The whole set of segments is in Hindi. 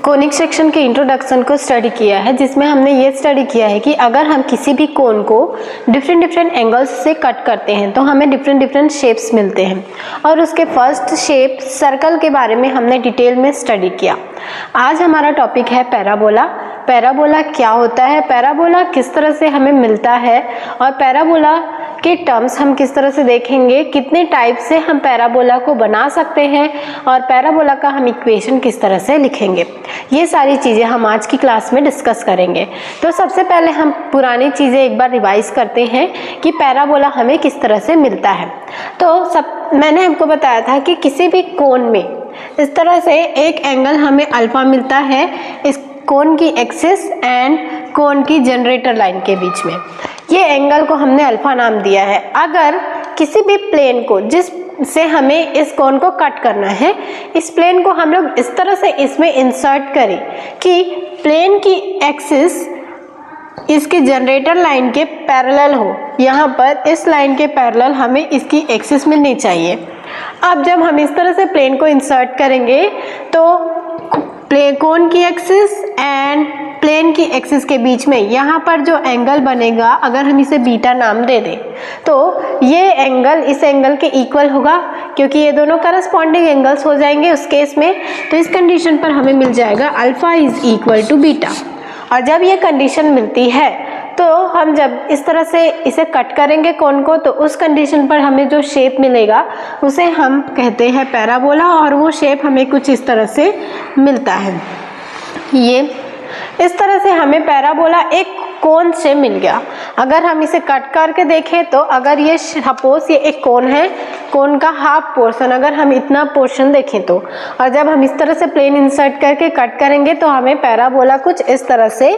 कोनिक सेक्शन के इंट्रोडक्शन को स्टडी किया है, जिसमें हमने ये स्टडी किया है कि अगर हम किसी भी कोन को डिफरेंट एंगल्स से कट करते हैं तो हमें डिफरेंट शेप्स मिलते हैं। और उसके फर्स्ट शेप सर्कल के बारे में हमने डिटेल में स्टडी किया। आज हमारा टॉपिक है पैराबोला। पैराबोला क्या होता है, पैराबोला किस तरह से हमें मिलता है और पैराबोला के टर्म्स हम किस तरह से देखेंगे, कितने टाइप से हम पैराबोला को बना सकते हैं और पैराबोला का हम इक्वेशन किस तरह से लिखेंगे, ये सारी चीज़ें हम आज की क्लास में डिस्कस करेंगे। तो सबसे पहले हम पुरानी चीज़ें एक बार रिवाइज करते हैं कि पैराबोला हमें किस तरह से मिलता है। तो मैंने आपको बताया था कि किसी भी कोन में इस तरह से एक एंगल हमें अल्फा मिलता है, इस कोन की एक्सिस एंड कोन की जनरेटर लाइन के बीच में। ये एंगल को हमने अल्फा नाम दिया है। अगर किसी भी प्लेन को जिससे हमें इस कोन को कट करना है, इस प्लेन को हम लोग इस तरह से इसमें इंसर्ट करें कि प्लेन की एक्सिस इसकी जनरेटर लाइन के पैरेलल हो, यहाँ पर इस लाइन के पैरेलल हमें इसकी एक्सिस मिलनी चाहिए। अब जब हम इस तरह से प्लेन को इंसर्ट करेंगे तो कोन की एक्सिस एंड प्लेन की एक्सिस के बीच में यहाँ पर जो एंगल बनेगा, अगर हम इसे बीटा नाम दे दें तो ये एंगल इस एंगल के इक्वल होगा, क्योंकि ये दोनों करस्पॉन्डिंग एंगल्स हो जाएंगे उस केस में। तो इस कंडीशन पर हमें मिल जाएगा alpha is equal to beta. और जब ये कंडीशन मिलती है तो हम जब इस तरह से इसे कट करेंगे कोन को, तो उस कंडीशन पर हमें जो शेप मिलेगा उसे हम कहते हैं पैराबोला, और वो शेप हमें कुछ इस तरह से मिलता है। ये इस तरह से हमें पैराबोला एक कोन से मिल गया। अगर हम इसे कट करके देखें तो अगर ये सपोज ये एक कोन है, कोन का हाफ पोर्शन अगर हम इतना पोर्शन देखें तो, और जब हम इस तरह से प्लेन इंसर्ट करके कट करेंगे तो हमें पैराबोला कुछ इस तरह से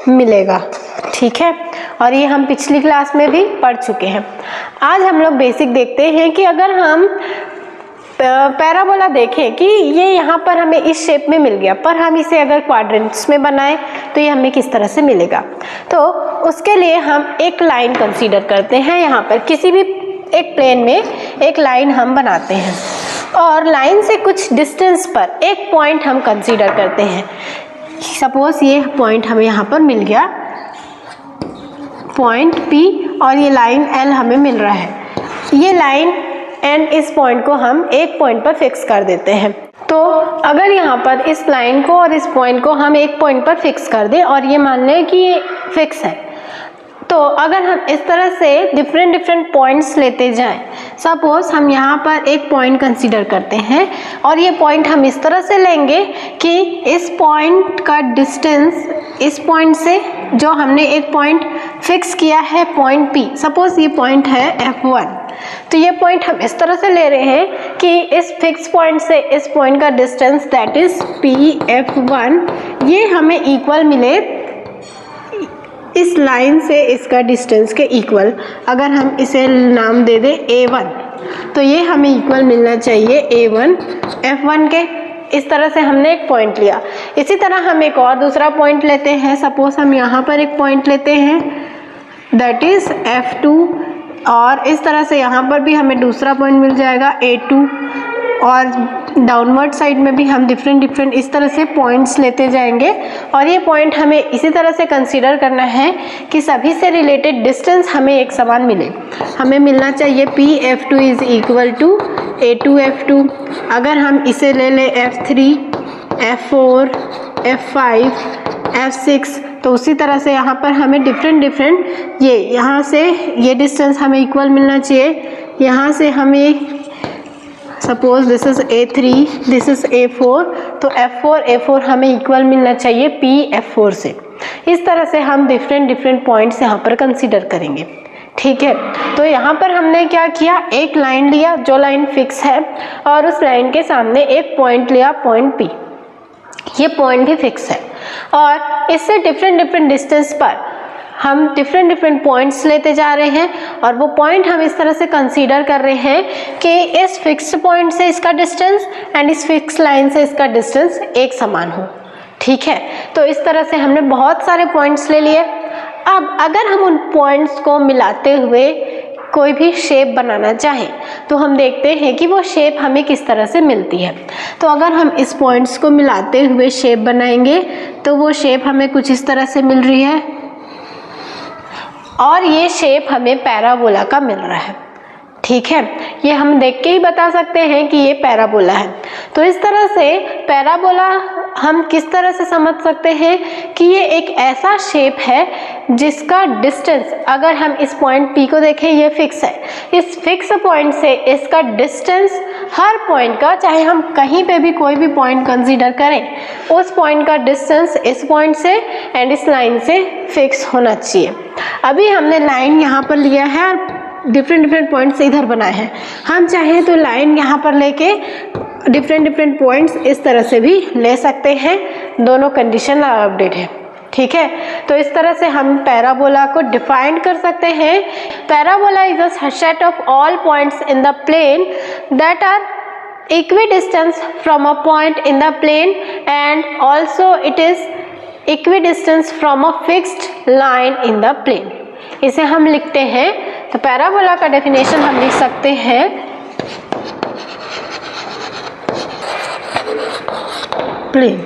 मिलेगा। ठीक है, और ये हम पिछली क्लास में भी पढ़ चुके हैं। आज हम लोग बेसिक देखते हैं कि अगर हम पैराबोला देखें कि ये यहाँ पर हमें इस शेप में मिल गया, पर हम इसे अगर क्वाड्रेंट्स में बनाएं तो ये हमें किस तरह से मिलेगा। तो उसके लिए हम एक लाइन कंसीडर करते हैं। यहाँ पर किसी भी एक प्लेन में एक लाइन हम बनाते हैं और लाइन से कुछ डिस्टेंस पर एक पॉइंट हम कंसीडर करते हैं। सपोज ये पॉइंट हमें यहाँ पर मिल गया, पॉइंट P, और ये लाइन L हमें मिल रहा है। ये लाइन एंड इस पॉइंट को हम एक पॉइंट पर फिक्स कर देते हैं। तो अगर यहाँ पर इस लाइन को और इस पॉइंट को हम एक पॉइंट पर फिक्स कर दें और ये मान लें कि ये फिक्स है, तो अगर हम इस तरह से डिफरेंट पॉइंट्स लेते जाएं, सपोज हम यहाँ पर एक पॉइंट कंसीडर करते हैं और ये पॉइंट हम इस तरह से लेंगे कि इस पॉइंट का डिस्टेंस इस पॉइंट से जो हमने एक पॉइंट फिक्स किया है पॉइंट P, सपोज ये पॉइंट है F1, तो ये पॉइंट हम इस तरह से ले रहे हैं कि इस फिक्स पॉइंट से इस पॉइंट का डिस्टेंस दैट इज PF1 ये हमें इक्वल मिले इस लाइन से इसका डिस्टेंस के इक्वल। अगर हम इसे नाम दे दें A1, तो ये हमें इक्वल मिलना चाहिए A1 F1 के। इस तरह से हमने एक पॉइंट लिया। इसी तरह हम एक और दूसरा पॉइंट लेते हैं। सपोज हम यहाँ पर एक पॉइंट लेते हैं दैट इज F2, और इस तरह से यहाँ पर भी हमें दूसरा पॉइंट मिल जाएगा A2, और डाउनवर्ड साइड में भी हम डिफरेंट इस तरह से पॉइंट्स लेते जाएंगे। और ये पॉइंट हमें इसी तरह से कंसीडर करना है कि सभी से रिलेटेड डिस्टेंस हमें एक समान मिले। हमें मिलना चाहिए PF2 is equal to A2F2। अगर हम इसे ले लें F3, F4, F5, F6, तो उसी तरह से यहाँ पर हमें डिफरेंट ये यहाँ से ये डिस्टेंस हमें इक्वल मिलना चाहिए। यहाँ से हमें suppose this is A3, this is A4, तो F4 हमें इक्वल मिलना चाहिए PF4 से। इस तरह से हम डिफरेंट पॉइंट्स यहाँ पर कंसीडर करेंगे। ठीक है, तो यहाँ पर हमने क्या किया, एक लाइन लिया जो लाइन फिक्स है और उस लाइन के सामने एक पॉइंट लिया पॉइंट P। ये पॉइंट भी फिक्स है और इससे डिफरेंट डिस्टेंस पर हम डिफरेंट पॉइंट्स लेते जा रहे हैं, और वो पॉइंट हम इस तरह से कंसीडर कर रहे हैं कि इस फिक्स्ड पॉइंट से इसका डिस्टेंस एंड इस फिक्स लाइन से इसका डिस्टेंस एक समान हो। ठीक है, तो इस तरह से हमने बहुत सारे पॉइंट्स ले लिए। अब अगर हम उन पॉइंट्स को मिलाते हुए कोई भी शेप बनाना चाहें तो हम देखते हैं कि वो शेप हमें किस तरह से मिलती है। तो अगर हम इस पॉइंट्स को मिलाते हुए शेप बनाएंगे तो वो शेप हमें कुछ इस तरह से मिल रही है और ये शेप हमें पैराबोला का मिल रहा है। ठीक है, ये हम देख के ही बता सकते हैं कि ये पैराबोला है। तो इस तरह से पैराबोला हम किस तरह से समझ सकते हैं कि ये एक ऐसा शेप है जिसका डिस्टेंस, अगर हम इस पॉइंट P को देखें, ये फिक्स है, इस फिक्स पॉइंट से इसका डिस्टेंस हर पॉइंट का, चाहे हम कहीं पे भी कोई भी पॉइंट कंसीडर करें, उस पॉइंट का डिस्टेंस इस पॉइंट से एंड इस लाइन से फिक्स होना चाहिए। अभी हमने लाइन यहाँ पर लिया है और डिफरेंट पॉइंट्स इधर बनाए हैं। हम चाहें तो लाइन यहाँ पर लेके डिफरेंट पॉइंट्स इस तरह से भी ले सकते हैं, दोनों कंडीशन अपडेट है। ठीक है, तो इस तरह से हम पैराबोला को डिफाइन कर सकते हैं। Parabola is a set of all points in the plane that are equidistant from a point in the plane and also it is equidistant from a fixed line in the plane। इसे हम लिखते हैं, तो पैराबोला का डेफिनेशन हम लिख सकते हैं प्लेन।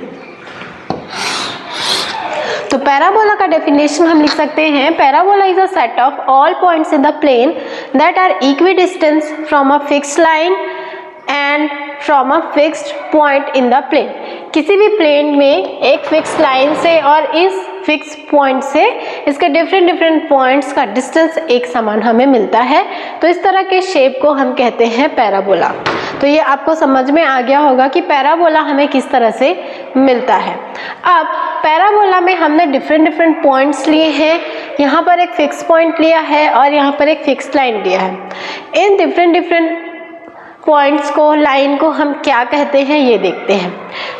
तो पैराबोला का डेफिनेशन हम लिख सकते हैं, parabola is a set of all points in the plane that are equidistant from a fixed line and from a fixed point in the plane. किसी भी प्लेन में एक फिक्स लाइन से और इस फिक्स पॉइंट से इसके डिफरेंट पॉइंट्स का डिस्टेंस एक समान हमें मिलता है। तो इस तरह के शेप को हम कहते हैं पैराबोला। तो ये आपको समझ में आ गया होगा कि पैराबोला हमें किस तरह से मिलता है। अब पैराबोला में हमने डिफरेंट पॉइंट्स लिए हैं, यहाँ पर एक फिक्स पॉइंट लिया है और यहाँ पर एक फिक्स लाइन लिया है। इन डिफरेंट पॉइंट्स को, लाइन को हम क्या कहते हैं ये देखते हैं।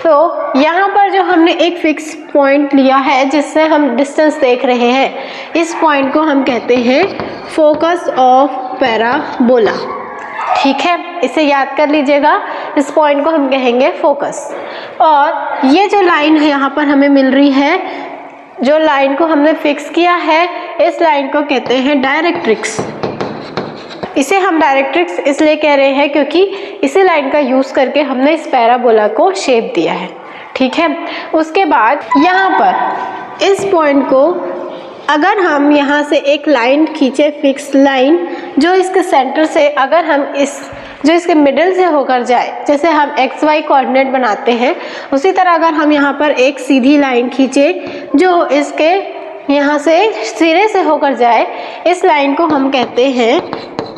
तो यहाँ पर जो हमने एक फिक्स पॉइंट लिया है जिससे हम डिस्टेंस देख रहे हैं, इस पॉइंट को हम कहते हैं फोकस ऑफ पैराबोला। ठीक है, इसे याद कर लीजिएगा, इस पॉइंट को हम कहेंगे फोकस। और ये जो लाइन है यहाँ पर हमें मिल रही है, जो लाइन को हमने फिक्स किया है, इस लाइन को कहते हैं डायरेक्ट्रिक्स। इसे हम डायरेक्ट्रिक्स इसलिए कह रहे हैं क्योंकि इसी लाइन का यूज़ करके हमने इस पैराबोला को शेप दिया है। ठीक है, उसके बाद यहाँ पर इस पॉइंट को अगर हम यहाँ से एक लाइन खींचे, फिक्स लाइन, जो इसके सेंटर से, अगर हम जो इसके मिडिल से होकर जाए, जैसे हम XY कोऑर्डिनेट बनाते हैं, उसी तरह अगर हम यहाँ पर एक सीधी लाइन खींचे जो इसके यहाँ से सिरे से होकर जाए, इस लाइन को हम कहते हैं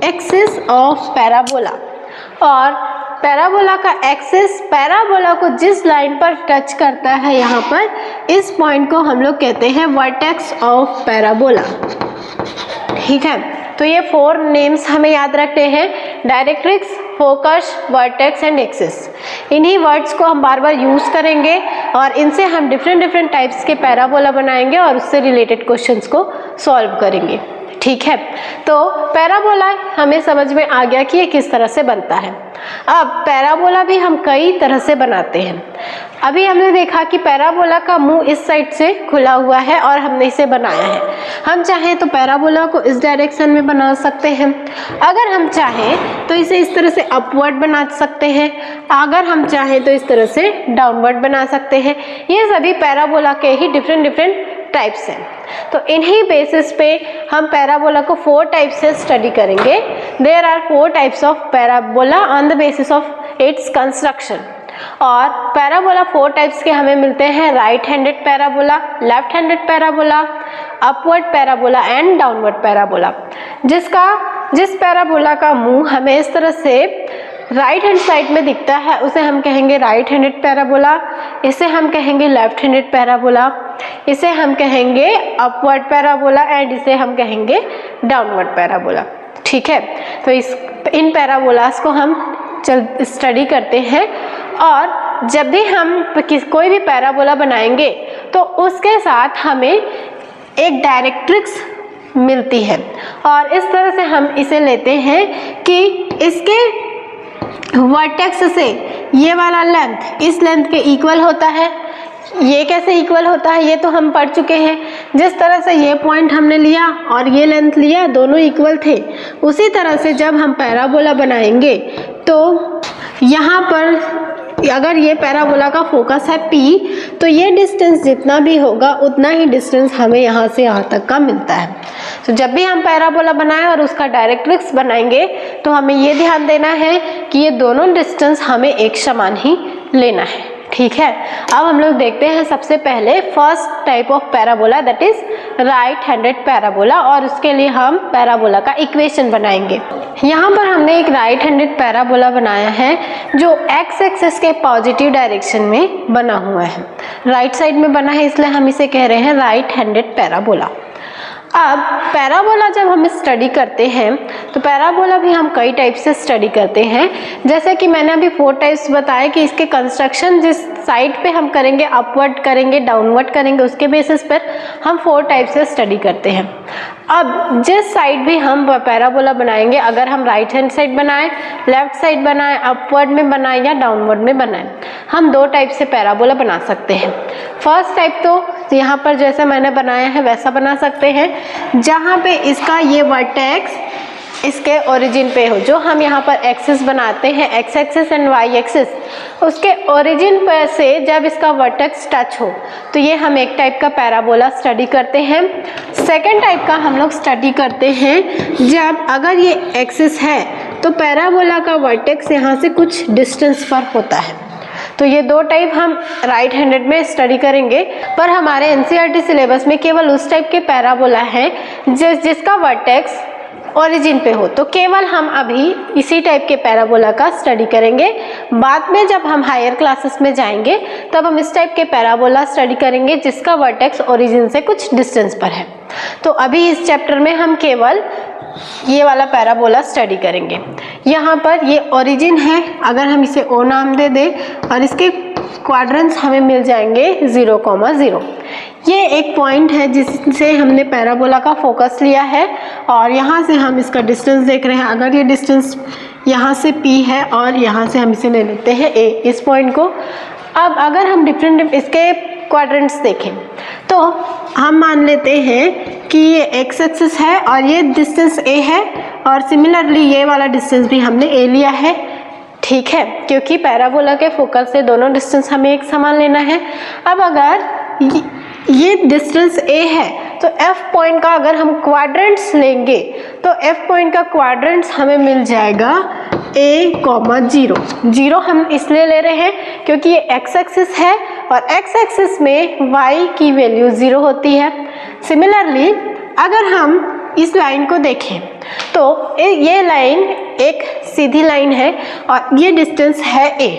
एक्सिस ऑफ पैराबोला। और पैराबोला का एक्सिस पैराबोला को जिस लाइन पर टच करता है, यहाँ पर इस पॉइंट को हम लोग कहते हैं वर्टेक्स ऑफ पैराबोला। ठीक है, तो ये 4 नेम्स हमें याद रखते हैं, directrix, focus, vertex and axis. इन्हीं वर्ड्स को हम बार बार यूज़ करेंगे और इनसे हम डिफरेंट टाइप्स के पैराबोला बनाएंगे और उससे रिलेटेड क्वेश्चंस को सॉल्व करेंगे। ठीक है, तो पैराबोला हमें समझ में आ गया कि ये किस तरह से बनता है। अब पैराबोला भी हम कई तरह से बनाते हैं। अभी हमने देखा कि पैराबोला का मुंह इस साइड से खुला हुआ है और हमने इसे बनाया है। हम चाहें तो पैराबोला को इस डायरेक्शन में बना सकते हैं, अगर हम चाहें तो इसे इस तरह से अपवर्ड बना सकते हैं, अगर हम चाहें तो इस तरह से डाउनवर्ड बना सकते हैं। ये सभी पैराबोला के ही डिफरेंट टाइप्स हैं। तो इन्हीं बेसिस पे हम पैराबोला को 4 टाइप से स्टडी करेंगे। There are 4 types of parabola on the basis of its construction. और पैराबोला 4 टाइप्स के हमें मिलते हैं, right handed parabola, left handed parabola, upward parabola and downward parabola. जिस पैराबोला का मुंह हमें इस तरह से राइट हैंड साइड में दिखता है उसे हम कहेंगे राइट हैंडेड पैराबोला, इसे हम कहेंगे लेफ्ट हैंडेड पैराबोला, इसे हम कहेंगे अपवर्ड पैराबोला एंड इसे हम कहेंगे डाउनवर्ड पैराबोला। ठीक है, तो इन पैराबोलास को हम स्टडी करते हैं और जब भी हम कोई भी पैराबोला बनाएंगे तो उसके साथ हमें एक डायरेक्ट्रिक्स मिलती है और इस तरह से हम इसे लेते हैं कि इसके वर्टेक्स से ये वाला लेंथ इस लेंथ के इक्वल होता है, ये कैसे इक्वल होता है ये तो हम पढ़ चुके हैं। जिस तरह से ये पॉइंट हमने लिया और ये लेंथ लिया, दोनों इक्वल थे, उसी तरह से जब हम पैराबोला बनाएंगे तो यहाँ पर अगर ये पैराबोला का फोकस है P, तो ये डिस्टेंस जितना भी होगा उतना ही डिस्टेंस हमें यहाँ से यहाँ तक का मिलता है। तो जब भी हम पैराबोला बनाएं और उसका डायरेक्ट्रिक्स बनाएंगे तो हमें ये ध्यान देना है कि ये दोनों डिस्टेंस हमें एक समान ही लेना है। ठीक है, अब हम लोग देखते हैं सबसे पहले first type of parabola, that is right handed parabola, और उसके लिए हम पैराबोला का इक्वेशन बनाएंगे। यहाँ पर हमने एक राइट हैंडेड पैराबोला बनाया है जो एक्स एक्सिस के पॉजिटिव डायरेक्शन में बना हुआ है, राइट साइड में बना है, इसलिए हम इसे कह रहे हैं राइट हैंडेड पैराबोला। अब पैराबोला जब हम स्टडी करते हैं तो पैराबोला भी हम कई टाइप से स्टडी करते हैं, जैसे कि मैंने अभी 4 टाइप्स बताए कि इसके कंस्ट्रक्शन जिस साइड पे हम करेंगे, अपवर्ड करेंगे, डाउनवर्ड करेंगे, उसके बेसिस पर हम 4 टाइप से स्टडी करते हैं। अब जिस साइड भी हम पैराबोला बनाएंगे, अगर हम राइट हैंड साइड बनाएं, लेफ्ट साइड बनाएं, अपवर्ड में बनाएं या डाउनवर्ड में बनाएं, हम 2 टाइप से पैराबोला बना सकते हैं। फर्स्ट टाइप तो यहाँ पर जैसे मैंने बनाया है वैसा बना सकते हैं, जहाँ पे इसका ये वर्टेक्स इसके ओरिजिन पे हो, जो हम यहाँ पर एक्सिस बनाते हैं, X axis and Y axis, उसके ओरिजिन पर से जब इसका वर्टेक्स टच हो तो ये हम एक टाइप का पैराबोला स्टडी करते हैं। सेकंड टाइप का हम लोग स्टडी करते हैं जब अगर ये एक्सिस है तो पैराबोला का वर्टेक्स यहाँ से कुछ डिस्टेंस पर होता है। तो ये 2 टाइप हम राइट हैंडेड में स्टडी करेंगे, पर हमारे एनसीईआरटी सिलेबस में केवल उस टाइप के पैराबोला है जिसका वर्टेक्स ओरिजिन पे हो, तो केवल हम अभी इसी टाइप के पैराबोला का स्टडी करेंगे। बाद में जब हम हायर क्लासेस में जाएंगे तब हम इस टाइप के पैराबोला स्टडी करेंगे जिसका वर्टेक्स ओरिजिन से कुछ डिस्टेंस पर है। तो अभी इस चैप्टर में हम केवल ये वाला पैराबोला स्टडी करेंगे। यहाँ पर ये ओरिजिन है, अगर हम इसे O नाम दे दें और इसके क्वाड्रेंट्स हमें मिल जाएंगे 0,0। ये एक पॉइंट है जिससे हमने पैराबोला का फोकस लिया है और यहाँ से हम इसका डिस्टेंस देख रहे हैं। अगर ये डिस्टेंस यहाँ से P है और यहाँ से हम इसे ले लेते हैं A, इस पॉइंट को। अब अगर हम डिफरेंट इसके क्वाड्रेंट्स देखें तो हम मान लेते हैं कि ये एक्स एक्सिस है और ये डिस्टेंस A है, और सिमिलरली ये वाला डिस्टेंस भी हमने A लिया है। ठीक है, क्योंकि पैराबोला के फोकस से दोनों डिस्टेंस हमें एक समान लेना है। अब अगर ये डिस्टेंस A है तो F पॉइंट का अगर हम क्वाड्रेंट्स लेंगे तो F पॉइंट का क्वाड्रेंट्स हमें मिल जाएगा A,0। 0 हम इसलिए ले रहे हैं क्योंकि ये x एक्सिस है और x एक्सिस में y की वैल्यू 0 होती है। सिमिलरली अगर हम इस लाइन को देखें तो ये लाइन एक सीधी लाइन है और ये डिस्टेंस है A।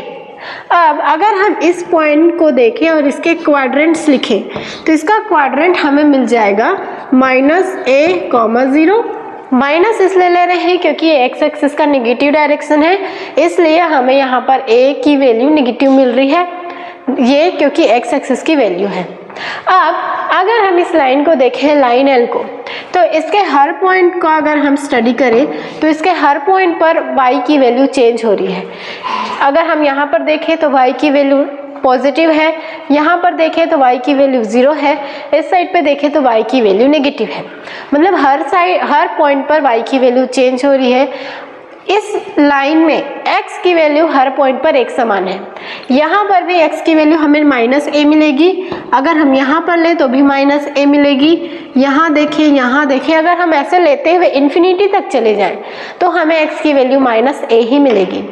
अब अगर हम इस पॉइंट को देखें और इसके क्वाड्रेंट्स लिखें तो इसका क्वाड्रेंट हमें मिल जाएगा -A,0। माइनस इसलिए ले रहे हैं क्योंकि ये एक्स एक्सिस का नेगेटिव डायरेक्शन है, इसलिए हमें यहाँ पर A की वैल्यू नेगेटिव मिल रही है, ये क्योंकि एक्स एक्सिस की वैल्यू है। अब अगर हम इस लाइन को देखें, लाइन L को, तो इसके हर पॉइंट को अगर हम स्टडी करें तो इसके हर पॉइंट पर y की वैल्यू चेंज हो रही है। अगर हम यहाँ पर देखें तो y की वैल्यू पॉजिटिव है, यहाँ पर देखें तो y की वैल्यू 0 है, इस साइड पे देखें तो y की वैल्यू नेगेटिव है। मतलब हर पॉइंट पर y की वैल्यू चेंज हो रही है। इस लाइन में x की वैल्यू हर पॉइंट पर एक समान है। यहाँ पर भी x की वैल्यू हमें -a मिलेगी, अगर हम यहाँ पर ले तो भी -a मिलेगी। यहाँ देखें, अगर हम ऐसे लेते हुए इन्फिनिटी तक चले जाएं तो हमें x की वैल्यू -a ही मिलेगी।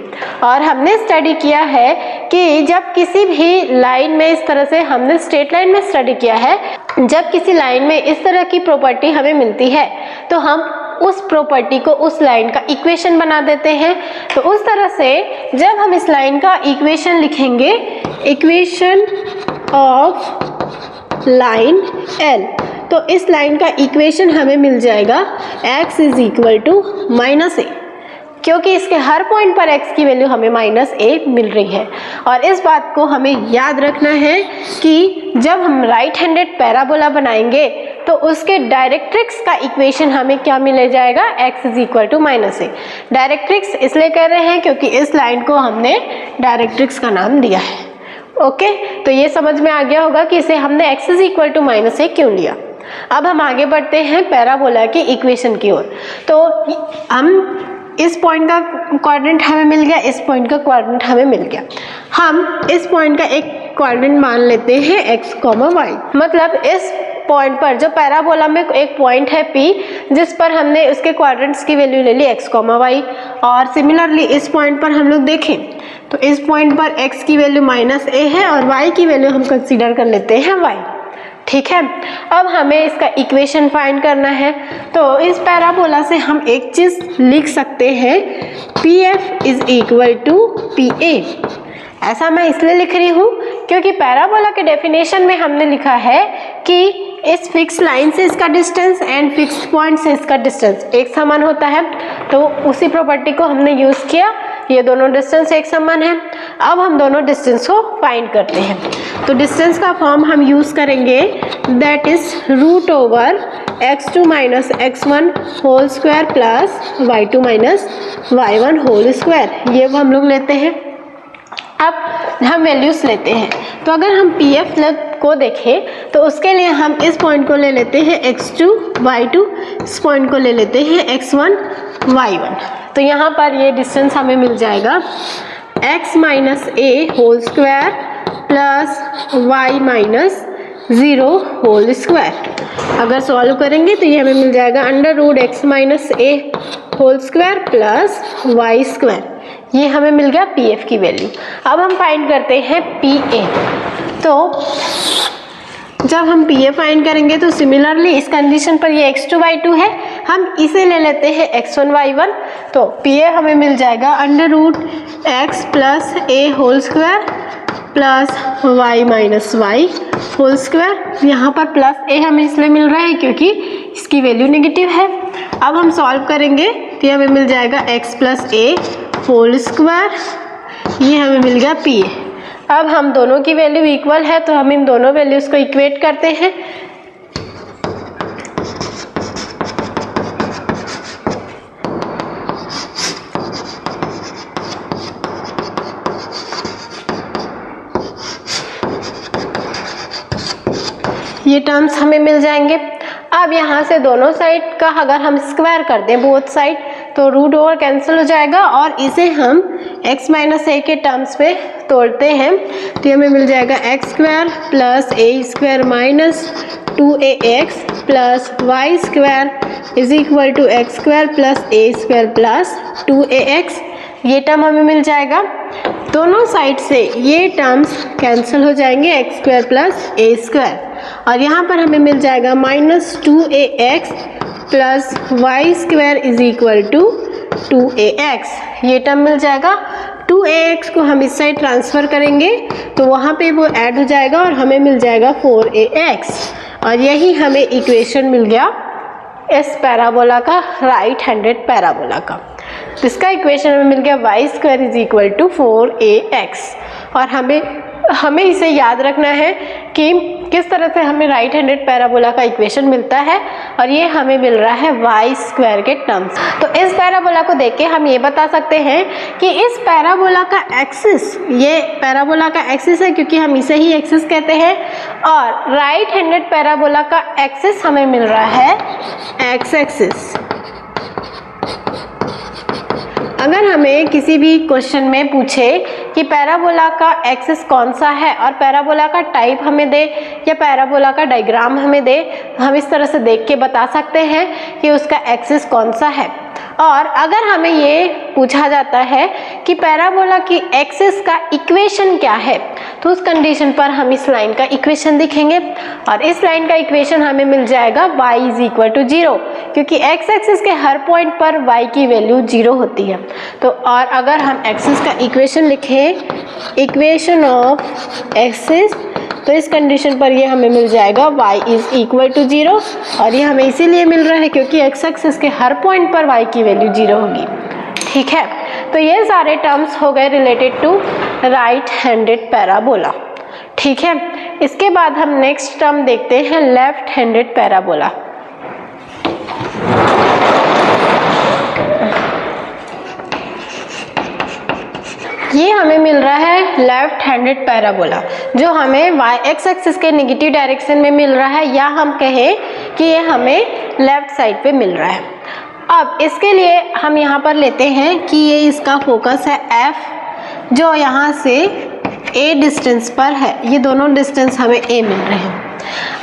और हमने स्टडी किया है कि जब किसी भी लाइन में इस तरह से, हमने स्ट्रेट लाइन में स्टडी किया है, जब किसी लाइन में इस तरह की प्रॉपर्टी हमें मिलती है तो हम उस प्रॉपर्टी को उस लाइन का इक्वेशन बना देते हैं। तो उस तरह से जब हम इस लाइन का इक्वेशन लिखेंगे, इक्वेशन ऑफ लाइन L, तो इस लाइन का इक्वेशन हमें मिल जाएगा x = -a, क्योंकि इसके हर पॉइंट पर x की वैल्यू हमें -a मिल रही है। और इस बात को हमें याद रखना है कि जब हम राइट हैंडेड पैराबोला बनाएंगे तो उसके डायरेक्ट्रिक्स का इक्वेशन हमें क्या मिल जाएगा, x = -a। डायरेक्ट्रिक्स इसलिए कह रहे हैं क्योंकि इस लाइन को हमने डायरेक्ट्रिक्स का नाम दिया है। ओके, तो ये समझ में आ गया होगा कि इसे हमने x is equal to -a क्यों लिया। अब हम आगे बढ़ते हैं पैराबोला की इक्वेशन की ओर। तो हम इस पॉइंट का क्वाड्रेंट हमें मिल गया, इस पॉइंट का क्वाड्रेंट हमें मिल गया। हम इस पॉइंट का एक क्वाड्रेंट मान लेते हैं x, y। मतलब इस पॉइंट पर जो पैराबोला में एक पॉइंट है P, जिस पर हमने उसके क्वाड्रेंट्स की वैल्यू ले ली x, y। और सिमिलरली इस पॉइंट पर हम लोग देखें तो इस पॉइंट पर x की वैल्यू -a है और y की वैल्यू हम कंसीडर कर लेते हैं y। ठीक है, अब हमें इसका इक्वेशन फाइंड करना है। तो इस पैराबोला से हम एक चीज लिख सकते हैं, PF is equal to PA। ऐसा मैं इसलिए लिख रही हूँ क्योंकि पैराबोला के डेफिनेशन में हमने लिखा है कि इस फिक्स लाइन से इसका डिस्टेंस एंड फिक्स पॉइंट से इसका डिस्टेंस एक समान होता है। तो उसी प्रॉपर्टी को हमने यूज किया, ये दोनों डिस्टेंस एक समान है। अब हम दोनों डिस्टेंस को फाइंड करते हैं। तो डिस्टेंस का फॉर्म हम यूज करेंगे, दैट इज √ओवर x2 minus x1 whole square plus y2 minus y1 whole square. ये हम लोग लेते हैं। अब हम वैल्यूज लेते हैं। तो अगर हम PF को देखें तो उसके लिए हम इस पॉइंट को ले लेते हैं x2 y2, इस पॉइंट को ले लेते हैं x1 y1। तो यहाँ पर ये डिस्टेंस हमें मिल जाएगा x minus a whole square plus y minus 0 whole square. अगर सॉल्व करेंगे तो ये हमें मिल जाएगा √x minus a whole square plus y square. ये हमें मिल गया PF की वैल्यू। अब हम फाइंड करते हैं PA। तो जब हम PA फाइंड करेंगे तो सिमिलरली इस कंडीशन पर ये x2 y2 है, हम इसे ले लेते हैं x1 y1। तो PA हमें मिल जाएगा √x plus a whole square plus y minus y whole square. यहाँ पर प्लस a हमें इसलिए मिल रहा है क्योंकि इसकी वैल्यू नेगेटिव है। अब हम सॉल्व करेंगे तो हमें मिल जाएगा x plus a whole square, ये हमें मिल गया PA। अब हम दोनों की वैल्यू इक्वल है तो हम इन दोनों वैल्यूज को इक्वेट करते हैं। ये टर्म्स हमें मिल जाएंगे। अब यहाँ से दोनों साइड का अगर हम स्क्वायर कर दें बोथ साइड तो √ओवर कैंसिल हो जाएगा और इसे हम x माइनस a के टर्म्स में तोड़ते हैं तो हमें मिल जाएगा x square plus a square minus 2ax plus y square is equal to x square plus a square plus 2ax। ये टर्म हमें मिल जाएगा। दोनों साइड से ये टर्म्स कैंसिल हो जाएंगे, x square plus a square, और यहाँ पर हमें मिल जाएगा -2ax plus y square is equal to 2ax। ये टर्म मिल जाएगा। 2ax को हम इस साइड ट्रांसफ़र करेंगे तो वहाँ पे वो ऐड हो जाएगा और हमें मिल जाएगा 4ax। और यही हमें इक्वेशन मिल गया इस पैराबोला का, राइट हैंडेड पैराबोला का। इसका इक्वेशन हमें मिल गया y square is equal to 4ax। और हमें इसे याद रखना है कि किस तरह से हमें राइट हैंडेड पैराबोला का इक्वेशन मिलता है, और ये हमें मिल रहा है y स्क्वायर के टर्म्स। तो इस पैराबोला को देख के हम ये बता सकते हैं कि इस पैराबोला का एक्सिस, ये पैराबोला का एक्सिस है क्योंकि हम इसे ही एक्सिस कहते हैं, और राइट हैंडेड पैराबोला का एक्सिस हमें मिल रहा है x एक्सिस। अगर हमें किसी भी क्वेश्चन में पूछे कि पैराबोला का एक्सिस कौन सा है और पैराबोला का टाइप हमें दे या पैराबोला का डायग्राम हमें दे, हम इस तरह से देख के बता सकते हैं कि उसका एक्सिस कौन सा है। और अगर हमें ये पूछा जाता है कि पैराबोला की एक्सिस का इक्वेशन क्या है, तो उस कंडीशन पर हम इस लाइन का इक्वेशन लिखेंगे, और इस लाइन का इक्वेशन हमें मिल जाएगा y इज इक्वल टू 0, क्योंकि x एक्सिस के हर पॉइंट पर y की वैल्यू 0 होती है। तो और अगर हम एक्सिस का इक्वेशन लिखें, इक्वेशन ऑफ एक्सिस, तो इस कंडीशन पर ये हमें मिल जाएगा y इज इक्वल टू 0, और ये हमें इसीलिए मिल रहा है क्योंकि x एक्सिस के हर पॉइंट पर y की वैल्यू 0 होगी। ठीक है, तो ये सारे टर्म्स हो गए related to right handed parabola. ठीक है, इसके बाद हम नेक्स्ट टर्म देखते हैं लेफ्ट हैंडेड पैराबोला। ये हमें मिल रहा है लेफ्ट हैंडेड पैराबोला, जो हमें वाई एक्स एक्सिस के नेगेटिव डायरेक्शन में मिल रहा है, या हम कहें कि ये हमें लेफ्ट साइड पे मिल रहा है। अब इसके लिए हम यहाँ पर लेते हैं कि ये इसका फोकस है F, जो यहाँ से A डिस्टेंस पर है। ये दोनों डिस्टेंस हमें A मिल रहे हैं।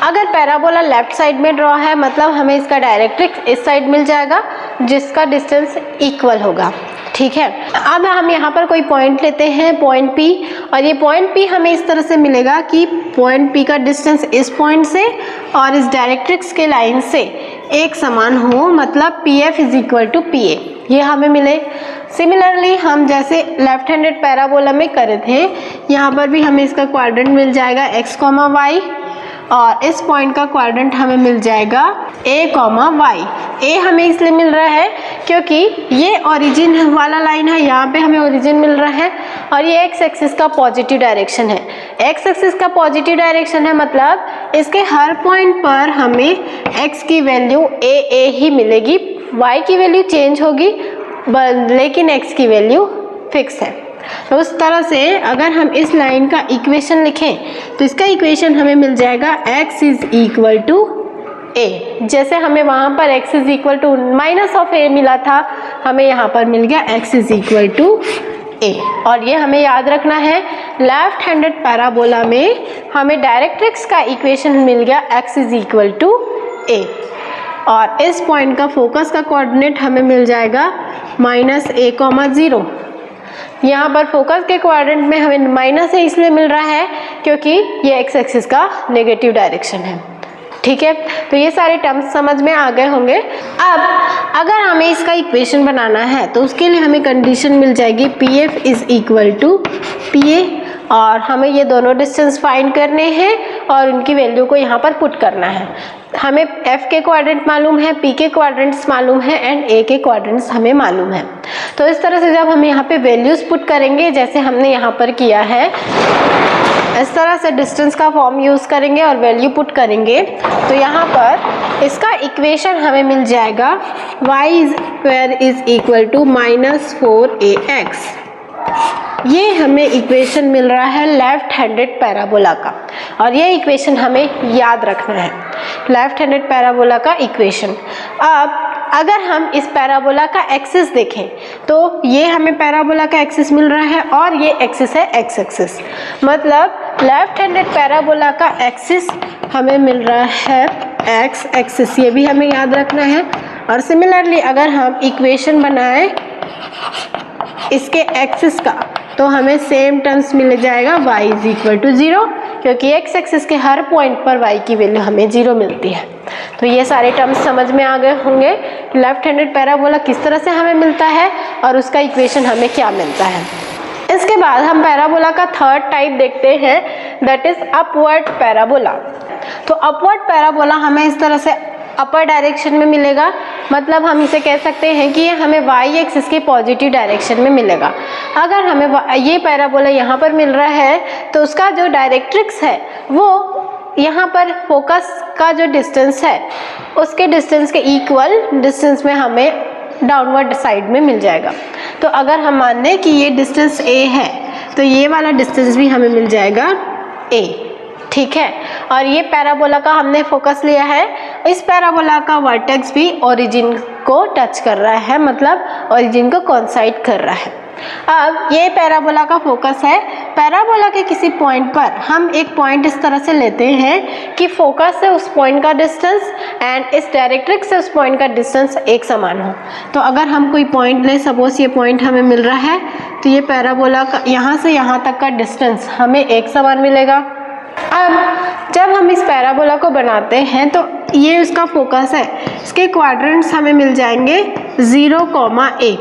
अगर पैराबोला लेफ्ट साइड में ड्रॉ है, मतलब हमें इसका डायरेक्ट्रिक्स इस साइड मिल जाएगा जिसका डिस्टेंस इक्वल होगा। ठीक है, अब हम यहाँ पर कोई पॉइंट लेते हैं, पॉइंट P, और ये पॉइंट P हमें इस तरह से मिलेगा कि पॉइंट P का डिस्टेंस इस पॉइंट से और इस डायरेक्ट्रिक्स के लाइन से एक समान हो, मतलब PF is equal to PA, ये हमें मिले। सिमिलरली हम जैसे लेफ्ट हैंडेड पैराबोला में करे थे, यहाँ पर भी हमें इसका क्वाड्रेंट मिल जाएगा x, y, और इस पॉइंट का क्वाड्रेंट हमें मिल जाएगा a, y। a हमें इसलिए मिल रहा है क्योंकि ये ओरिजिन वाला लाइन है, यहाँ पे हमें ओरिजिन मिल रहा है, और ये x एक्सिस का पॉजिटिव डायरेक्शन है। x एक्सिस का पॉजिटिव डायरेक्शन है, मतलब इसके हर पॉइंट पर हमें x की वैल्यू a ही मिलेगी, y की वैल्यू चेंज होगी, लेकिन x की वैल्यू फिक्स है। तो उस तरह से अगर हम इस लाइन का इक्वेशन लिखें तो इसका इक्वेशन हमें मिल जाएगा x is equal to a। जैसे हमें वहाँ पर x is equal to minus of a मिला था, हमें यहाँ पर मिल गया x is equal to a। और ये हमें याद रखना है, लेफ्ट हैंडेड पैराबोला में हमें डायरेक्ट्रिक्स का इक्वेशन मिल गया x is equal to a, और इस पॉइंट का फोकस का कोऑर्डिनेट हमें मिल जाएगा -a, 0। यहाँ पर फोकस के क्वाड्रेंट में हमें माइनस इसलिए मिल रहा है क्योंकि ये एक्स एक्सिस का नेगेटिव डायरेक्शन है। ठीक है, तो ये सारे टर्म्स समझ में आ गए होंगे। अब अगर हमें इसका इक्वेशन बनाना है तो उसके लिए हमें कंडीशन मिल जाएगी PF is equal to PA, और हमें ये दोनों डिस्टेंस फाइंड करने हैं और उनकी वैल्यू को यहाँ पर पुट करना है। हमें F के क्वाड्रेंट मालूम है, P के क्वाड्रेंट्स मालूम है एंड A के क्वाड्रेंट्स हमें मालूम है। तो इस तरह से जब हम यहाँ पे वैल्यूज पुट करेंगे, जैसे हमने यहाँ पर किया है, इस तरह से डिस्टेंस का फॉर्म यूज़ करेंगे और वैल्यू पुट करेंगे, तो यहाँ पर इसका इक्वेशन हमें मिल जाएगा y² is equal to -4ax। ये हमें इक्वेशन मिल रहा है लेफ्ट हैंडेड पैराबोला का, और ये इक्वेशन हमें याद रखना है, लेफ्ट हैंडेड पैराबोला का इक्वेशन। अब अगर हम इस पैराबोला का एक्सिस देखें तो ये हमें पैराबोला का एक्सिस मिल रहा है और ये एक्सिस है एक्स एक्सिस, मतलब लेफ्ट हैंडेड पैराबोला का एक्सिस हमें मिल रहा है एक्स एक्सिस, ये भी हमें याद रखना है। और सिमिलरली अगर हम इक्वेशन बनाएं इसके एक्सिस का तो हमें सेम टर्म्स मिल जाएगा y इज इक्वल टू 0, क्योंकि x एक्सिस के हर पॉइंट पर y की वैल्यू हमें 0 मिलती है। तो ये सारे टर्म्स समझ में आ गए होंगे कि लेफ्ट हैंडेड पैराबोला किस तरह से हमें मिलता है और उसका इक्वेशन हमें क्या मिलता है। इसके बाद हम पैराबोला का थर्ड टाइप देखते हैं, दैट इज अपवर्ड पैराबोला। तो अपवर्ड पैराबोला हमें इस तरह से अपर डायरेक्शन में मिलेगा, मतलब हम इसे कह सकते हैं कि ये हमें y एक्सिस के पॉजिटिव डायरेक्शन में मिलेगा। अगर हमें ये पैराबोला यहाँ पर मिल रहा है तो उसका जो डायरेक्ट्रिक्स है वो यहाँ पर फोकस का जो डिस्टेंस है उसके डिस्टेंस के इक्वल डिस्टेंस में हमें डाउनवर्ड साइड में मिल जाएगा। तो अगर हम मान लें कि ये डिस्टेंस a है तो ये वाला डिस्टेंस भी हमें मिल जाएगा a। ठीक है, और ये पैराबोला का हमने फोकस लिया है, इस पैराबोला का वर्टेक्स भी ओरिजिन को टच कर रहा है, मतलब ओरिजिन को कोइंसाइड कर रहा है। अब ये पैराबोला का फोकस है, पैराबोला के किसी पॉइंट पर हम एक पॉइंट इस तरह से लेते हैं कि फोकस से उस पॉइंट का डिस्टेंस एंड इस डायरेक्ट्रिक्स से उस पॉइंट का डिस्टेंस एक समान हो। तो अगर हम कोई पॉइंट लें, सपोज ये पॉइंट हमें मिल रहा है, तो ये पैराबोला का यहाँ से यहाँ तक का डिस्टेंस हमें एक समान मिलेगा। अब जब हम इस पैराबोला को बनाते हैं तो ये उसका फोकस है, इसके क्वाड्रेंट्स हमें मिल जाएंगे 0, a।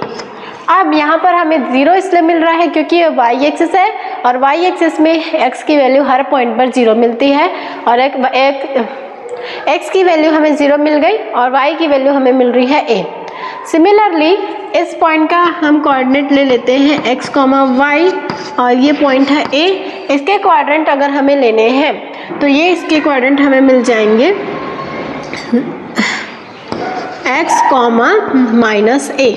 अब यहाँ पर हमें 0 इसलिए मिल रहा है क्योंकि ये y एक्सिस है और y एक्सिस में x की वैल्यू हर पॉइंट पर 0 मिलती है, और एक x की वैल्यू हमें 0 मिल गई और y की वैल्यू हमें मिल रही है a। सिमिलरली इस पॉइंट का हम कोऑर्डिनेट ले लेते हैं x, y, और ये पॉइंट है a। इसके क्वाड्रेंट अगर हमें लेने हैं तो ये इसके क्वाड्रेंट हमें मिल जाएंगे x, -a।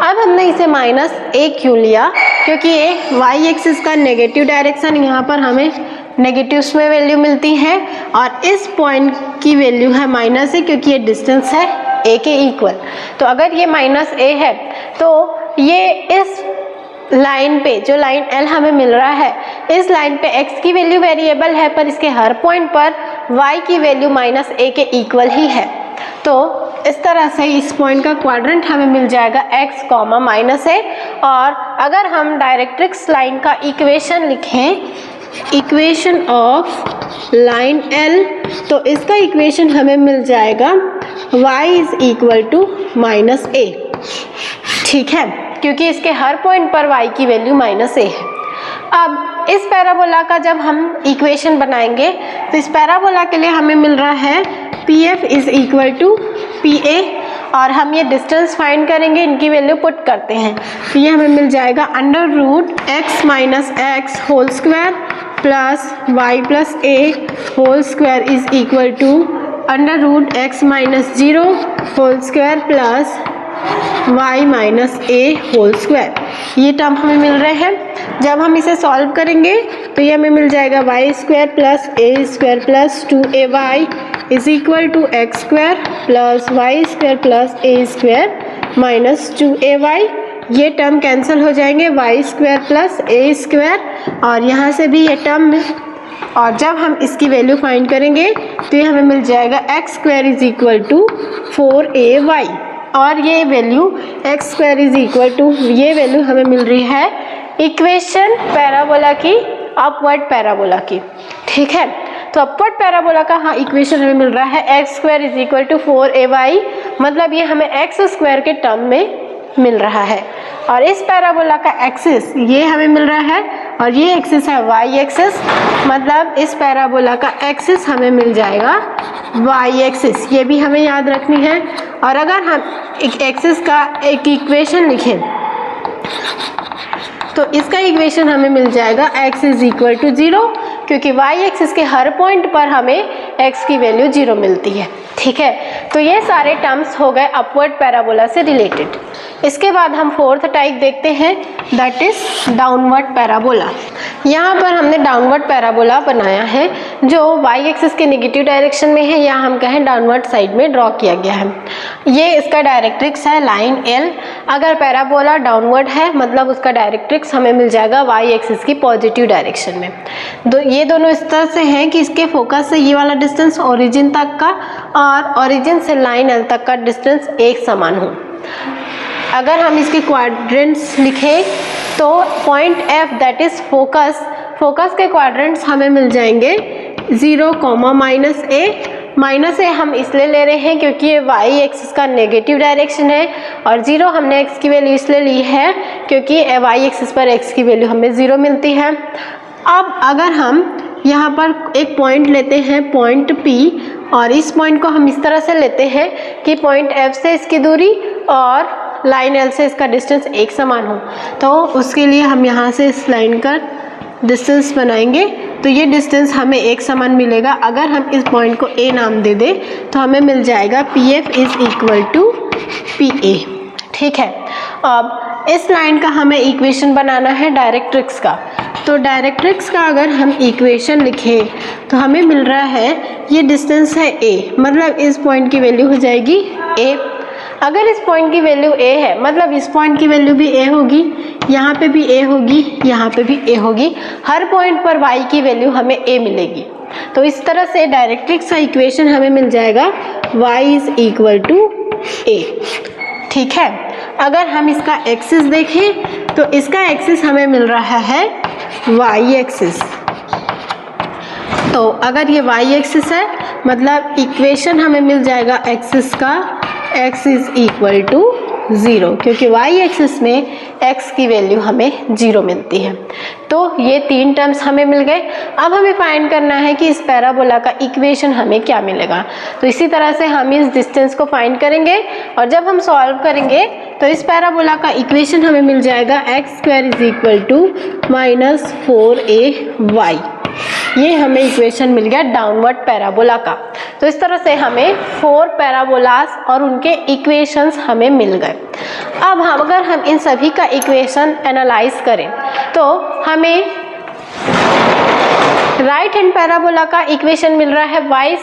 अब हम हमने इसे -a क्यों लिया, क्योंकि ये y एक्सिस का नेगेटिव डायरेक्शन, यहाँ पर हमें नेगेटिव्स में वैल्यू मिलती है और इस पॉइंट की वैल्यू है -a, क्योंकि ये डिस्टेंस है a के इक्वल। तो अगर ये -a है तो ये इस लाइन पे, जो लाइन L हमें मिल रहा है, इस लाइन पे x की वैल्यू वेरिएबल है, पर इसके हर पॉइंट पर y की वैल्यू -a के इक्वल ही है। तो इस तरह से इस पॉइंट का क्वाड्रेंट हमें मिल जाएगा x, -a। और अगर हम डायरेक्ट्रिक्स लाइन का इक्वेशन लिखें, इक्वेशन ऑफ लाइन L, तो इसका इक्वेशन हमें मिल जाएगा y = -a। ठीक है, क्योंकि इसके हर पॉइंट पर y की वैल्यू -a है। अब इस पैराबोला का जब हम इक्वेशन बनाएंगे तो इस पैराबोला के लिए हमें मिल रहा है PF = PA, और हम ये डिस्टेंस फाइंड करेंगे, इनकी वैल्यू पुट करते हैं। तो ये हमें मिल जाएगा √x - x² + y + a² = √x - 0² + y - a²। ये टर्म हमें मिल रहे हैं। जब हम इसे सॉल्व करेंगे तो ये हमें मिल जाएगा y² + a² + 2ay = x² + y² + a² - 2ay। ये टर्म कैंसिल हो जाएंगे, y² + a², और यहाँ से भी ये टर्म, और जब हम इसकी वैल्यू फाइंड करेंगे तो ये हमें मिल जाएगा x² = 4ay, और ये वैल्यू x² ये वैल्यू हमें मिल रही है इक्वेशन पैराबोला की, अपवर्ड पैराबोला की। ठीक है, तो अपवर्ड पैराबोला का हाँ इक्वेशन हमें मिल रहा है x² = 4ay, मतलब ये हमें x² के टर्म में मिल रहा है। और इस पैराबोला का एक्सिस ये हमें मिल रहा है, और ये एक्सिस है y एक्सिस, मतलब इस पैराबोला का एक्सिस हमें मिल जाएगा y एक्सिस। ये भी हमें याद रखनी है। और अगर हम एक एक्सिस का एक इक्वेशन लिखें तो इसका इक्वेशन हमें मिल जाएगा x = 0, क्योंकि y एक्सिस के हर पॉइंट पर हमें x की वैल्यू 0 मिलती है। ठीक है, तो ये सारे टर्म्स हो गए अपवर्ड पैराबोला से रिलेटेड। इसके बाद हम फोर्थ टाइप देखते हैं, दैट इज डाउनवर्ड पैराबोला। यहाँ पर हमने डाउनवर्ड पैराबोला बनाया है जो y एक्सिस के नेगेटिव डायरेक्शन में है, या हम कहें डाउनवर्ड साइड में ड्रॉ किया गया है। ये इसका डायरेक्ट्रिक्स है लाइन L। अगर पैराबोला डाउनवर्ड है मतलब उसका डायरेक्ट्रिक्स हमें मिल जाएगा y एक्सिस की पॉजिटिव डायरेक्शन में। ये दोनों इस तरह से हैं कि इसके फोकस से ये वाला डिस्टेंस ओरिजिन तक का और ओरिजिन से लाइन L तक का डिस्टेंस एक समान हो। अगर हम इसके क्वाड्रेंट्स लिखें तो point F that is focus के क्वाड्रेंट्स हमें मिल जाएंगे 0, -a। -a हम इसलिए ले रहे हैं क्योंकि ये y एक्सिस का नेगेटिव डायरेक्शन है, और 0 हमने x की वैल्यू इसलिए ली है क्योंकि y एक्सिस पर x की वैल्यू हमें 0 मिलती है। अब अगर हम यहाँ पर एक पॉइंट लेते हैं, पॉइंट P, और इस पॉइंट को हम इस तरह से लेते हैं कि पॉइंट F से इसकी दूरी और लाइन L से इसका डिस्टेंस एक समान हो, तो उसके लिए हम यहाँ से इस लाइन का डिस्टेंस बनाएंगे। तो ये डिस्टेंस हमें एक समान मिलेगा। अगर हम इस पॉइंट को A नाम दे दें तो हमें मिल जाएगा PF = PA। ठीक है, अब इस लाइन का हमें इक्वेशन बनाना है डायरेक्ट्रिक्स का। तो डायरेक्ट्रिक्स का अगर हम इक्वेशन लिखें तो हमें मिल रहा है ये डिस्टेंस है A, मतलब इस पॉइंट की वैल्यू हो जाएगी A। अगर इस पॉइंट की वैल्यू A है मतलब इस पॉइंट की वैल्यू भी A होगी, यहाँ पे भी A होगी, यहाँ पे भी A होगी। हर पॉइंट पर y की वैल्यू हमें A मिलेगी। तो इस तरह से डायरेक्ट्रिक्स का इक्वेशन हमें मिल जाएगा y = A। ठीक है, अगर हम इसका एक्सिस देखें तो इसका एक्सिस हमें मिल रहा है y एक्सिस। तो अगर ये y एक्सिस है मतलब इक्वेशन हमें मिल जाएगा एक्सिस का x = 0, क्योंकि y एक्सिस में x की वैल्यू हमें 0 मिलती है। तो ये तीन टर्म्स हमें मिल गए। अब हमें फाइंड करना है कि इस पैराबोला का इक्वेशन हमें क्या मिलेगा। तो इसी तरह से हम इस डिस्टेंस को फाइंड करेंगे, और जब हम सॉल्व करेंगे तो इस पैराबोला का इक्वेशन हमें मिल जाएगा x² = -4ay। ये हमें इक्वेशन मिल गया डाउनवर्ड पैराबोला का। तो इस तरह से हमें 4 पैराबोलास और उनके इक्वेशंस हमें मिल गए। अब हम अगर हम इन सभी का इक्वेशन एनालाइज करें तो हमें राइट हैंड पैराबोला का इक्वेशन मिल रहा है y²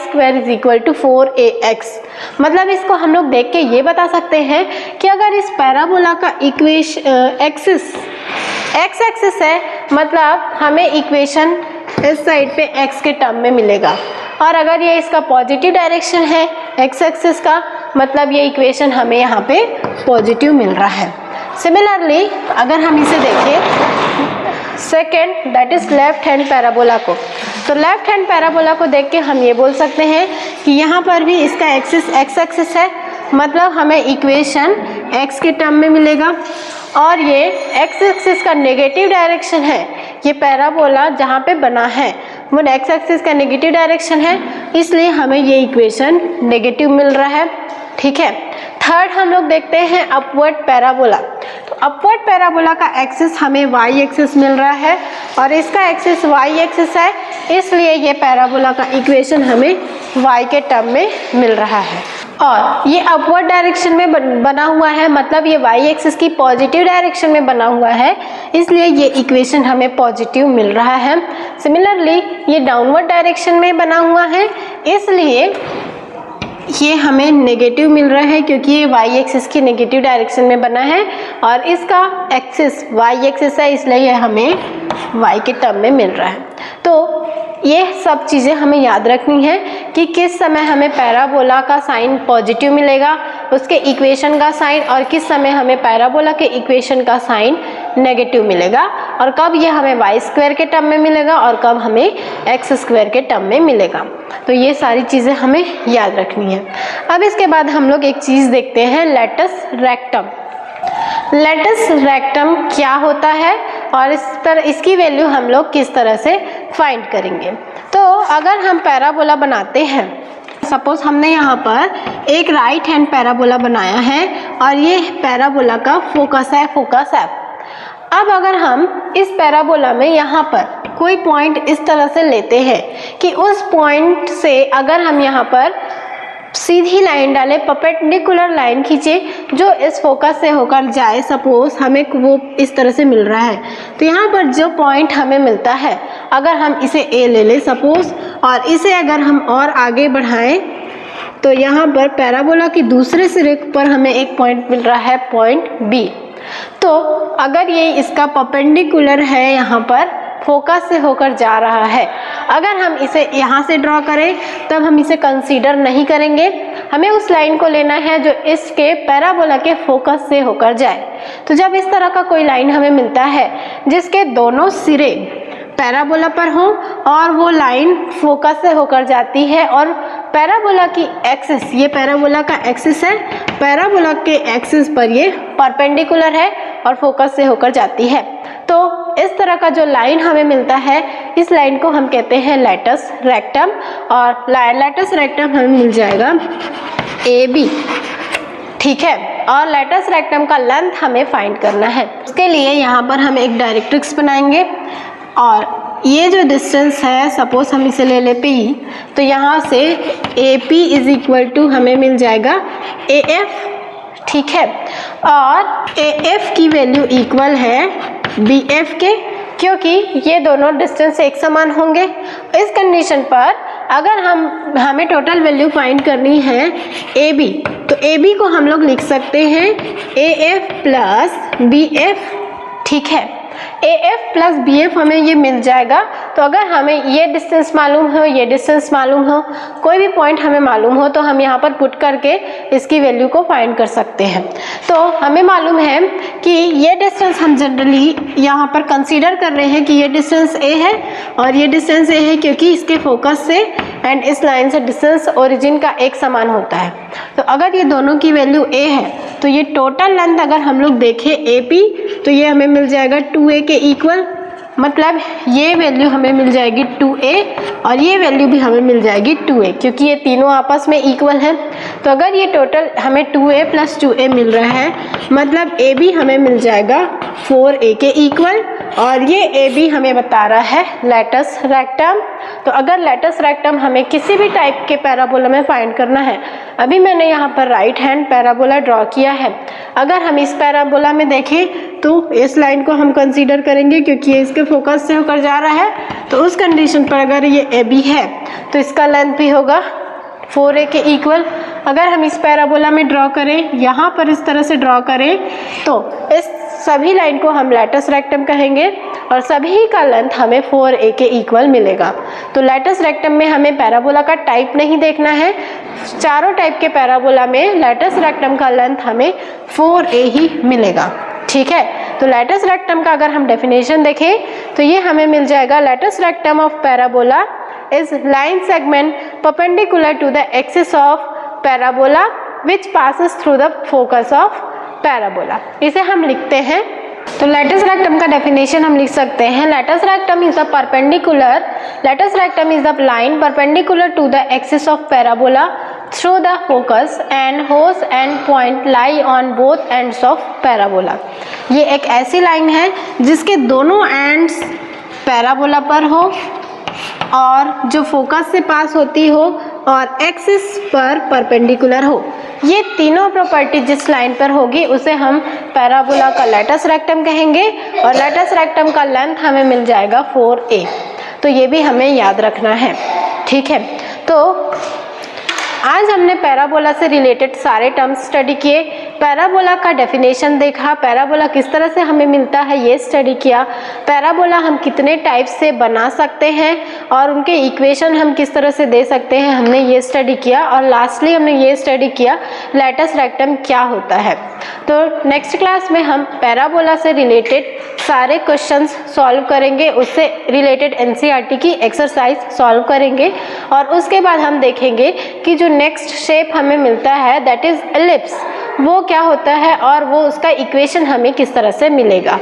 = 4ax। मतलब इसको हम लोग देख के ये बता सकते हैं कि अगर इस पैराबोला का इक्वेशन एक्सिस x एक्सिस है, मतलब हमें इक्वेशन इस साइड पे x के टर्म में मिलेगा, और अगर ये इसका पॉजिटिव डायरेक्शन है x एक्सिस का, मतलब ये इक्वेशन हमें यहाँ पे पॉजिटिव मिल रहा है। सिमिलरली अगर हम इसे देखें second, that is left hand parabola को, तो लेफ्ट हैंड पैराबोला को देख के हम ये बोल सकते हैं कि यहाँ पर भी इसका एक्सिस x एक्सिस है, मतलब हमें इक्वेशन x के टर्म में मिलेगा, और ये x एक्सिस का नेगेटिव डायरेक्शन है। ये पैराबोला जहाँ पे बना है वो x एक्सिस का नेगेटिव डायरेक्शन है, इसलिए हमें ये इक्वेशन नेगेटिव मिल रहा है। ठीक है, थर्ड हम लोग देखते हैं अपवर्ड पैराबोला। तो अपवर्ड पैराबोला का एक्सिस हमें y एक्सिस मिल रहा है और इसका एक्सिस y एक्सिस है, इसलिए ये पैराबोला का इक्वेशन हमें y के टर्म में मिल रहा है। और ये अपवर्ड डायरेक्शन में बना हुआ है, मतलब ये y एक्सिस की पॉजिटिव डायरेक्शन में बना हुआ है, इसलिए ये इक्वेशन हमें पॉजिटिव मिल रहा है। सिमिलरली ये डाउनवर्ड डायरेक्शन में बना हुआ है, इसलिए ये हमें नेगेटिव मिल रहा है, क्योंकि ये y एक्सिस की नेगेटिव डायरेक्शन में बना है और इसका एक्सिस y एक्सिस है, इसलिए ये हमें y के टर्म में मिल रहा है। तो ये सब चीज़ें हमें याद रखनी है कि किस समय हमें पैराबोला का साइन पॉजिटिव मिलेगा, उसके इक्वेशन का साइन, और किस समय हमें पैराबोला के इक्वेशन का साइन नेगेटिव मिलेगा, और कब ये हमें y² के टर्म में मिलेगा और कब हमें x² के टर्म में मिलेगा। तो ये सारी चीज़ें हमें याद रखनी है। अब इसके बाद हम लोग एक चीज़ देखते हैं, लेटस रेक्टम। लेटस रेक्टम क्या होता है और इसकी वैल्यू हम लोग किस तरह से फाइंड करेंगे। तो अगर हम पैराबोला बनाते हैं, सपोज हमने यहाँ पर एक राइट हैंड पैराबोला बनाया है और ये पैराबोला का फोकस है, फोकस है। अब अगर हम इस पैराबोला में यहाँ पर कोई पॉइंट इस तरह से लेते हैं कि उस पॉइंट से अगर हम यहाँ पर सीधी लाइन डाले, परपेंडिकुलर लाइन खींचे जो इस फोकस से होकर जाए, सपोज हमें वो इस तरह से मिल रहा है, तो यहाँ पर जो पॉइंट हमें मिलता है अगर हम इसे ए ले लें सपोज, और इसे अगर हम और आगे बढ़ाएं तो यहाँ पर पैराबोला की दूसरे सिरे पर हमें एक पॉइंट मिल रहा है, पॉइंट बी। तो अगर ये इसका परपेंडिकुलर है, यहाँ पर फोकस से होकर जा रहा है, अगर हम इसे यहाँ से ड्रॉ करें तब हम इसे कंसीडर नहीं करेंगे, हमें उस लाइन को लेना है जो इसके पैराबोला के फोकस से होकर जाए। तो जब इस तरह का कोई लाइन हमें मिलता है जिसके दोनों सिरे पैराबोला पर हों और वो लाइन फोकस से होकर जाती है और पैराबोला की एक्सिस, ये पैराबोला का एक्सिस है, पैराबोला के एक्सिस पर ये परपेंडिकुलर है और फोकस से होकर जाती है, तो इस तरह का जो लाइन हमें मिलता है, इस लाइन को हम कहते हैं लेटस रेक्टम, और लेटस रेक्टम हमें मिल जाएगा AB। ठीक है, और लेटस रेक्टम का लेंथ हमें फाइंड करना है। उसके लिए यहाँ पर हम एक डायरेक्ट्रिक्स बनाएंगे, और ये जो डिस्टेंस है, सपोज हम इसे ले लेते ही, तो यहाँ से AP = हमें मिल जाएगा AF। ठीक है, और AF की वैल्यू इक्वल है BF के, क्योंकि ये दोनों डिस्टेंस एक समान होंगे। इस कंडीशन पर अगर हमें टोटल वैल्यू फाइंड करनी है AB, तो AB को हम लोग लिख सकते हैं AF + BF। ठीक है, AF + BF हमें ये मिल जाएगा। तो अगर हमें ये डिस्टेंस मालूम हो, ये डिस्टेंस मालूम हो, कोई भी पॉइंट हमें मालूम हो, तो हम यहाँ पर पुट करके इसकी वैल्यू को फाइंड कर सकते हैं। तो हमें मालूम है कि ये डिस्टेंस हम जनरली यहाँ पर कंसीडर कर रहे हैं कि ये डिस्टेंस A है और ये डिस्टेंस A है, क्योंकि इसके फोकस से एंड इस लाइन से डिस्टेंस ओरिजिन का एक समान होता है। तो अगर ये दोनों की वैल्यू A है तो ये टोटल लेंथ अगर हम लोग देखें AP, तो ये हमें मिल जाएगा 2A के इक्वल, मतलब ये वैल्यू हमें मिल जाएगी 2A और ये वैल्यू भी हमें मिल जाएगी 2A, क्योंकि ये तीनों आपस में इक्वल है। तो अगर ये टोटल हमें 2A + 2A मिल रहा है, मतलब AB हमें मिल जाएगा 4A के इक्वल, और ये AB हमें बता रहा है लेटस रेक्टम। तो अगर लेटस रेक्टम हमें किसी भी टाइप के पैराबोला में फाइंड करना है, अभी मैंने यहाँ पर राइट हैंड पैराबोला ड्रॉ किया है, अगर हम इस पैराबोला में देखें तो इस लाइन को हम कंसीडर करेंगे क्योंकि ये इसके फोकस से होकर जा रहा है, तो उस कंडीशन पर अगर ये AB है तो इसका लेंथ भी होगा 4A के इक्वल। अगर हम इस पैराबोला में ड्रॉ करें, यहाँ पर इस तरह से ड्रॉ करें, तो इस सभी लाइन को हम लैटिस रेक्टम कहेंगे और सभी का लेंथ हमें 4A के इक्वल मिलेगा। तो लैटिस रेक्टम में हमें पैराबोला का टाइप नहीं देखना है, चारों टाइप के पैराबोला में लैटिस रेक्टम का लेंथ हमें 4A ही मिलेगा। ठीक है, तो लैटिस रेक्टम का अगर हम डेफिनेशन देखें तो ये हमें मिल जाएगा, lattice rectum of parabola is line segment perpendicular to the axis of parabola which passes through the focus of parabola। इसे हम लिखते हैं, तो लैटिस रेक्टम का डेफिनेशन हम लिख सकते हैं, latus rectum is the perpendicular, latus rectum is the line perpendicular to the axis of parabola through the focus and whose end point lie on both ends of parabola। ये एक ऐसी लाइन है जिसके दोनों एंड्स पैराबोला पर हो और जो फोकस से पास होती हो और एक्सिस पर परपेंडिकुलर हो। ये तीनों प्रॉपर्टी जिस लाइन पर होगी उसे हम पैराबोला का लैटिस रेक्टम कहेंगे और लैटिस रेक्टम का लेंथ हमें मिल जाएगा 4A। तो ये भी हमें याद रखना है। ठीक है, तो आज हमने पैराबोला से रिलेटेड सारे टर्म्स स्टडी किए, पैराबोला का डेफिनेशन देखा, पैराबोला किस तरह से हमें मिलता है ये स्टडी किया, पैराबोला हम कितने टाइप से बना सकते हैं और उनके इक्वेशन हम किस तरह से दे सकते हैं, हमने ये स्टडी किया। और लास्टली हमने ये स्टडी किया लैटिस रेक्टम क्या होता है। तो नेक्स्ट क्लास में हम पैराबोला से रिलेटेड सारे क्वेश्चंस सॉल्व करेंगे, उससे रिलेटेड एनसीईआरटी की एक्सरसाइज सॉल्व करेंगे और उसके बाद हम देखेंगे कि जो नेक्स्ट शेप हमें मिलता है दैट इज एलिप्स, वो क्या होता है और वो उसका इक्वेशन हमें किस तरह से मिलेगा।